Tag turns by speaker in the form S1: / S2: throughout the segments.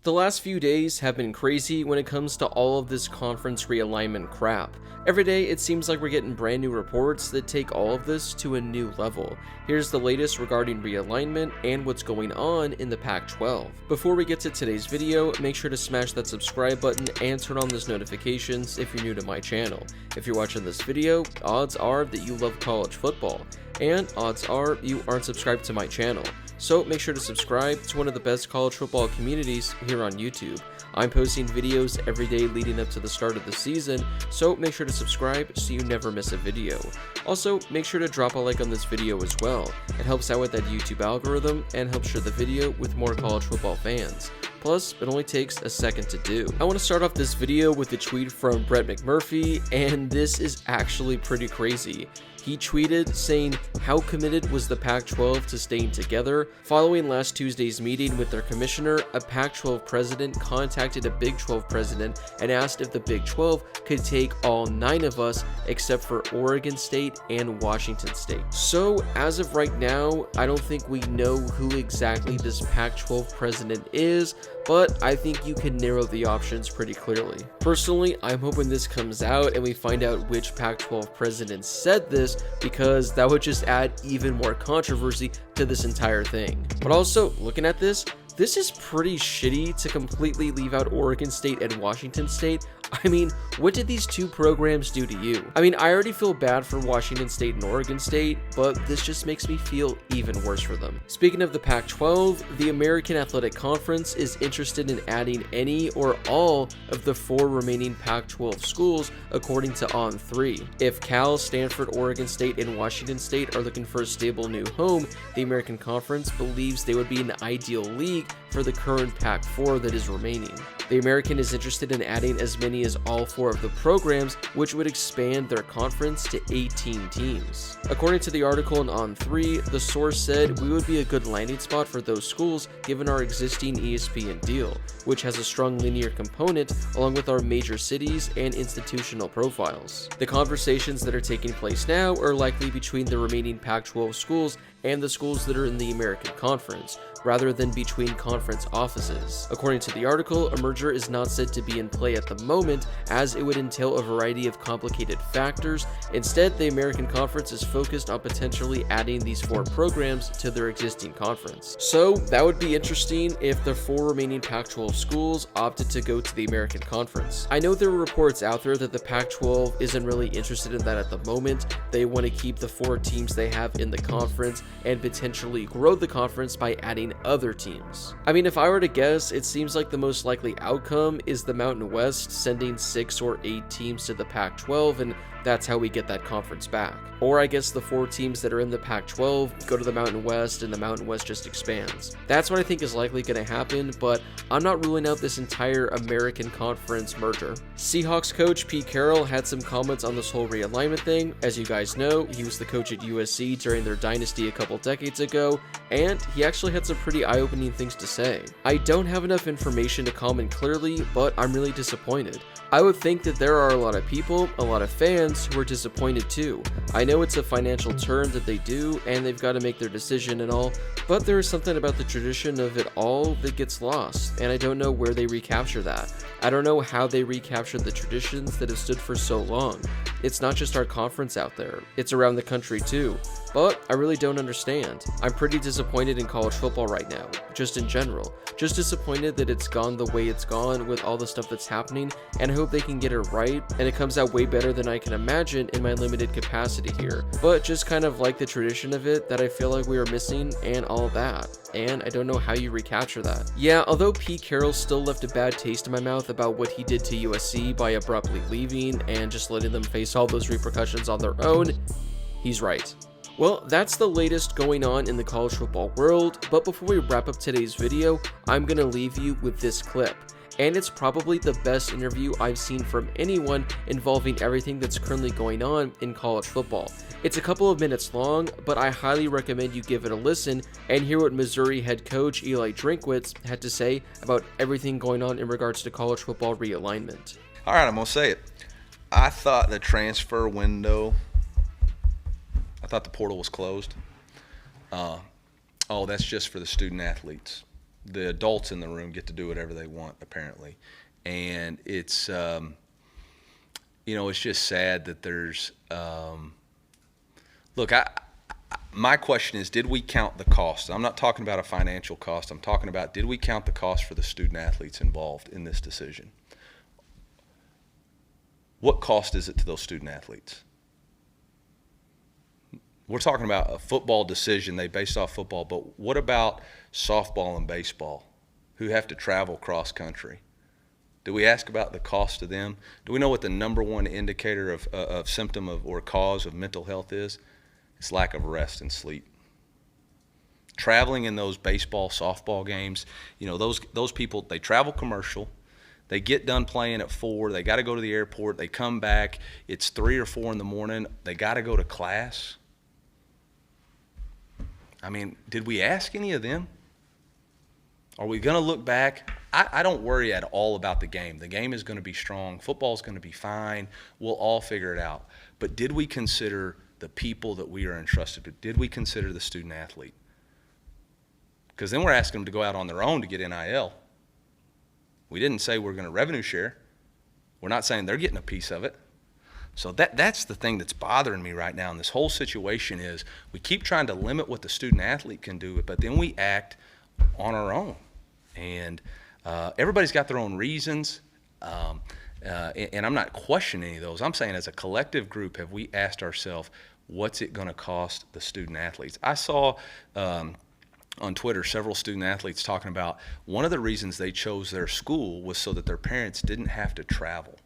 S1: The last few days have been crazy when it comes to all of this conference realignment crap. Every day it seems like we're getting brand new reports that take all of this to a new level. Here's the latest regarding realignment and what's going on in the Pac-12. Before we get to today's video, make sure to smash that subscribe button and turn on those notifications if you're new to my channel. If you're watching this video, odds are that you love college football, and odds are you aren't subscribed to my channel. So make sure to subscribe to one of the best college football communities here on YouTube. I'm posting videos every day leading up to the start of the season, so make sure to subscribe so you never miss a video. Also, make sure to drop a like on this video as well. It helps out with that YouTube algorithm and helps share the video with more college football fans. Plus, it only takes a second to do. I want to start off this video with a tweet from Brett McMurphy, and this is actually pretty crazy. He tweeted saying, "How committed was the Pac-12 to staying together? Following last Tuesday's meeting with their commissioner, a Pac-12 president contacted a Big 12 president and asked if the Big 12 could take all 9 of us except for Oregon State and Washington State." So as of right now, I don't think we know who exactly this Pac-12 president is, but I think you can narrow the options pretty clearly. Personally, I'm hoping this comes out and we find out which Pac-12 president said this, because that would just add even more controversy to this entire thing. But also, looking at this is pretty shitty to completely leave out Oregon State and Washington State. I mean, what did these two programs do to you? I mean, I already feel bad for Washington State and Oregon State, but this just makes me feel even worse for them. Speaking of the Pac-12, the American Athletic Conference is interested in adding any or all of the 4 remaining Pac-12 schools, according to On3. If Cal, Stanford, Oregon State, and Washington State are looking for a stable new home, the American Conference believes they would be an ideal league for the current Pac-4 that is remaining. The American is interested in adding as many as all 4 of the programs, which would expand their conference to 18 teams. According to the article in On3, the source said we would be a good landing spot for those schools given our existing ESPN deal, which has a strong linear component along with our major cities and institutional profiles. The conversations that are taking place now are likely between the remaining Pac-12 schools and the schools that are in the American Conference, rather than between conference offices. According to the article, a merger is not said to be in play at the moment, as it would entail a variety of complicated factors. Instead, the American Conference is focused on potentially adding these 4 programs to their existing conference. So that would be interesting if the 4 remaining Pac-12 schools opted to go to the American Conference. I know there are reports out there that the Pac-12 isn't really interested in that at the moment. They want to keep the 4 teams they have in the conference and potentially grow the conference by adding other teams. I mean, if I were to guess, it seems like the most likely outcome is the Mountain West sending 6 or 8 teams to the Pac-12, and that's how we get that conference back. Or I guess the 4 teams that are in the Pac-12 go to the Mountain West and the Mountain West just expands. That's what I think is likely going to happen, but I'm not ruling out this entire American Conference merger. Seahawks coach Pete Carroll had some comments on this whole realignment thing. As you guys know, he was the coach at USC during their dynasty a couple decades ago, and he actually had some pretty eye-opening things to say. I don't have enough information to comment clearly, but I'm really disappointed. I would think that there are a lot of people, a lot of fans, who are disappointed too. I know it's a financial turn that they do, and they've got to make their decision and all, but there is something about the tradition of it all that gets lost, and I don't know where they recapture that. I don't know how they recaptured the traditions that have stood for so long. It's not just our conference out there, it's around the country too. But I really don't understand. I'm pretty disappointed in college football right now, just in general. Just disappointed that it's gone the way it's gone with all the stuff that's happening, and I hope they can get it right, and it comes out way better than I can imagine in my limited capacity here. But just kind of like the tradition of it that I feel like we are missing and all that. And I don't know how you recapture that. Yeah, although Pete Carroll still left a bad taste in my mouth about what he did to USC by abruptly leaving and just letting them face all those repercussions on their own, he's right. Well, that's the latest going on in the college football world, but before we wrap up today's video, I'm going to leave you with this clip. And it's probably the best interview I've seen from anyone involving everything that's currently going on in college football. It's a couple of minutes long, but I highly recommend you give it a listen and hear what Missouri head coach Eli Drinkwitz had to say about everything going on in regards to college football realignment.
S2: All right, I'm going to say it. I thought the transfer window, I thought the portal was closed. That's just for the student athletes. The adults in the room get to do whatever they want, apparently. And it's, it's just sad that there's, look, my question is, did we count the cost? I'm not talking about a financial cost. I'm talking about, did we count the cost for the student athletes involved in this decision? What cost is it to those student athletes? We're talking about a football decision. They based off football, but what about softball and baseball who have to travel cross country? Do we ask about the cost to them? Do we know what the number one indicator of symptom of or cause of mental health is? It's lack of rest and sleep. Traveling in those baseball, softball games, those people, they travel commercial. They get done playing at 4. They got to go to the airport. They come back. It's 3 or 4 in the morning. They got to go to class. I mean, did we ask any of them? Are we going to look back? I don't worry at all about the game. The game is going to be strong. Football's going to be fine. We'll all figure it out. But did we consider the people that we are entrusted with? Did we consider the student athlete? Because then we're asking them to go out on their own to get NIL. We didn't say we're going to revenue share. We're not saying they're getting a piece of it. So that's the thing that's bothering me right now in this whole situation is we keep trying to limit what the student athlete can do, but then we act on our own. And everybody's got their own reasons, and I'm not questioning any of those. I'm saying as a collective group, have we asked ourselves, what's it going to cost the student athletes? I saw on Twitter several student athletes talking about one of the reasons they chose their school was so that their parents didn't have to travel.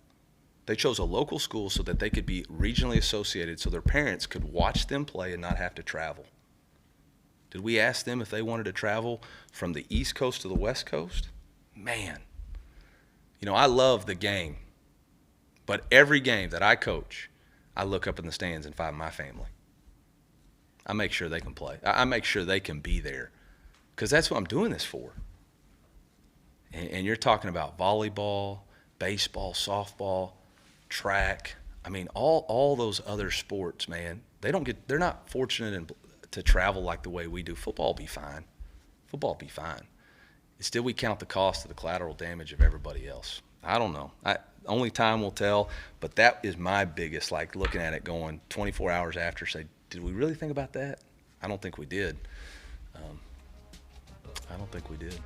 S2: They chose a local school so that they could be regionally associated so their parents could watch them play and not have to travel. Did we ask them if they wanted to travel from the East Coast to the West Coast? Man, I love the game, but every game that I coach, I look up in the stands and find my family. I make sure they can play. I make sure they can be there because that's what I'm doing this for. And you're talking about volleyball, baseball, softball, track. I mean, all those other sports, man, they're not fortunate to travel like the way we do. Football will be fine. Football will be fine. Still, we count the cost of the collateral damage of everybody else. I don't know. Only time will tell, but that is my biggest, looking at it going 24 hours after, say, did we really think about that? I don't think we did. I don't think we did.